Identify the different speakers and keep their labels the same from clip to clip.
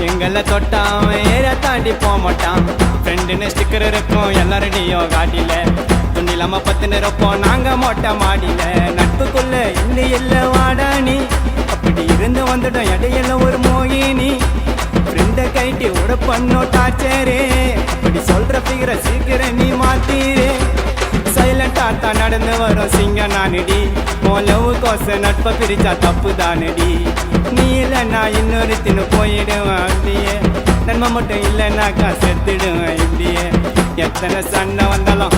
Speaker 1: எங்களை தொட்டான் ஏற தாண்டி போக மாட்டான் ஃப்ரெண்டுன்னு ஸ்டிக்கர் இருக்கும் எல்லாரடியும் காட்டில துணிலாம பத்து நிறப்போம் நாங்க மொட்டை மாடியில நட்புக்குள்ள இல்லை இல்லை வாடா நீ அப்படி இருந்து வந்துட்டோம் இடையில ஒரு மோகினி ஃப்ரெண்ட கைட்டி உட பண்ணோ டாச்சரே அப்படி சொல்ற பிகிற சீக்கிரம் நீ மாத்தீரே சைலண்டா தான் நடந்து வரும் சிங்க நானடி மோலவு கோச நட்பை பிரிச்சா தப்பு தானடி நீ இல்லைன்னா இன்னொரு தின்னு போயிடுவேன் அப்படியே நன்மை மட்டும் இல்லைன்னாக்கா செத்துடுவேன் இப்படியே எத்தனை சண்டை வந்தாலும்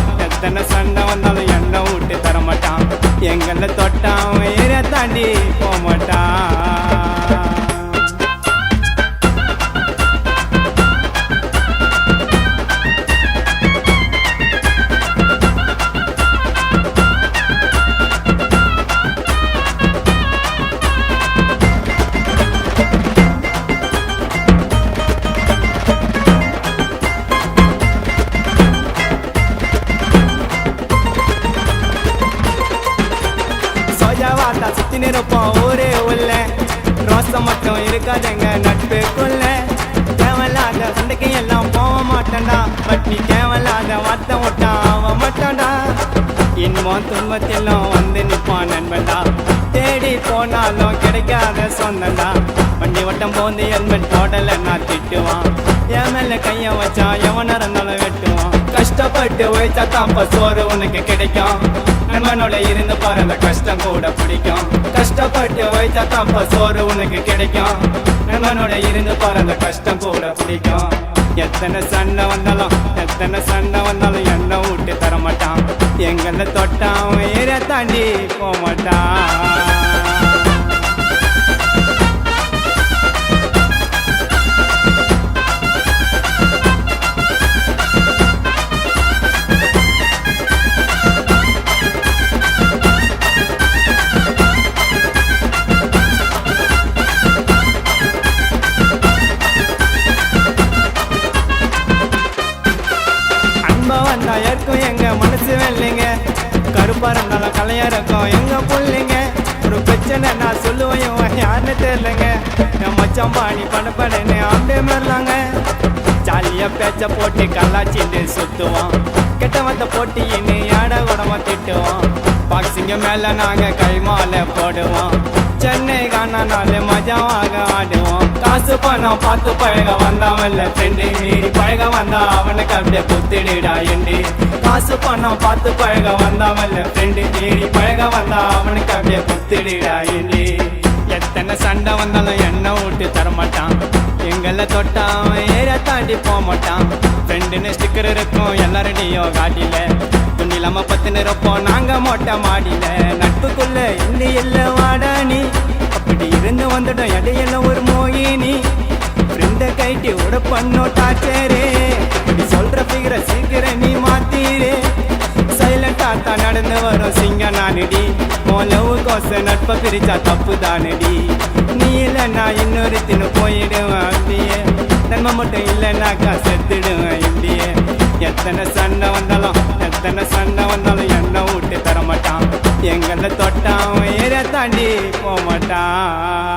Speaker 1: என்ன விட்டு தர மாட்டான் எங்களை தொட்டான் ஏற தாண்டி போக மாட்டான் சுத்தி நிற்போம் ஊரே உள்ள ரோசம் மட்டும் இருக்காதுங்க நட்புக்குள்ள தேவையில்லாத சண்டைக்கு எல்லாம் போக மாட்டேன்டா பட் நீ தேவையில்லாத வார்த்தை விட்டா ஆக மாட்டான்டா இன்பம் துன்பத்திலும் வந்து நிற்பான் நண்பன்டா தேடி போனாலும் கிடைக்காத சொந்தண்டா வண்டி வட்டம் போந்து ஹெல்மெட் போடல நான் திட்டுவான் என் மேல கைய வச்சா எவனா இருந்தாலும் வெட்டுவான் கஷ்டப்பட்டு உழைச்சா தாப்ப சோறு உனக்கு கிடைக்கும் நண்பனோட இருந்து பாரு அந்த கஷ்டம் கூட பிடிக்கும் கஷ்டப்பட்டு உழைச்சா தாப்ப சோறு உனக்கு கிடைக்கும் நண்பனோட இருந்து பாரு அந்த கஷ்டம் கூட பிடிக்கும் எத்தனை சண்டை வந்தாலும் என்ன விட்டு தர மாட்டான் எங்களை தொட்டான் ஏற தாண்டி போக மாட்டான் இருக்கும் எங்க மனசு வெள்ளைங்க கருப்பா இருந்தாலும் கலையா இருக்கும் எங்க பிள்ளைங்க ஒரு பிரச்சனை நான் சொல்லுவேன் யாருன்னு தெரியலங்க என் மச்சம் பாணி படப்படன்னு அப்படியே மாறலாங்க ஜாலியா பேச்ச போட்டு கல்லாச்சின்னு சுத்துவோம் கெட்ட வந்த போட்டின்னு யாட உடம்ப திட்டுவோம் பாக்ஸிங்க மேல நாங்க கைமால போடுவோம் சென்னை காணாலே மஜாவாக ஆடுவோம் காசு பணம் பார்த்து பழக வந்தாவல்ல ஃப்ரெண்டு மீறி பழக வந்தா அவனுக்கு அப்படியே குத்திடுடா எண்டு காசு பணம் பார்த்து பழக வந்தாவல்ல ஃப்ரெண்டு மீறி பழக வந்தா அவனுக்கு அப்படியே குத்திடுடா எண்டு எத்தனை சண்டை வந்தாலும் என்ன விட்டு தரமாட்டான் எங்களை தொட்டான் ஏற தாண்டி போக மாட்டான் ஃப்ரெண்டுன்னு ஸ்டிக்கர் இருக்கும் எல்லாரடியும் காட்டில துணிலாம பத்து நிறப்போம் நாங்க மொட்டை மாடியில நட்புக்குள்ள இல்லை இல்லை வாடா நீ அப்படி இருந்து வந்துட்டோம் இடையில ஒரு மோகினி ஃப்ரெண்ட கைட்டி உட பண்ணோ டாச்சரே அப்படி சொல்ற பிகிற சீக்கிரம் நீ மாத்தீரே சைலண்டா தான் நடந்து வரும் சிங்க நானடி மோலவு கோச நட்பை பிரிச்சா தப்பு தானடி நீ இல்லைன்னா இன்னொரு தின்னு போயிடுவேன் அப்படியே நன்மை மட்டும் இல்லைன்னாக்கா செத்துடுவேன் இப்படியே எத்தனை சண்டை வந்தாலும் என்ன விட்டு தர மாட்டான் எங்களை தொட்டான் ஏற தாண்டி போக மாட்டான்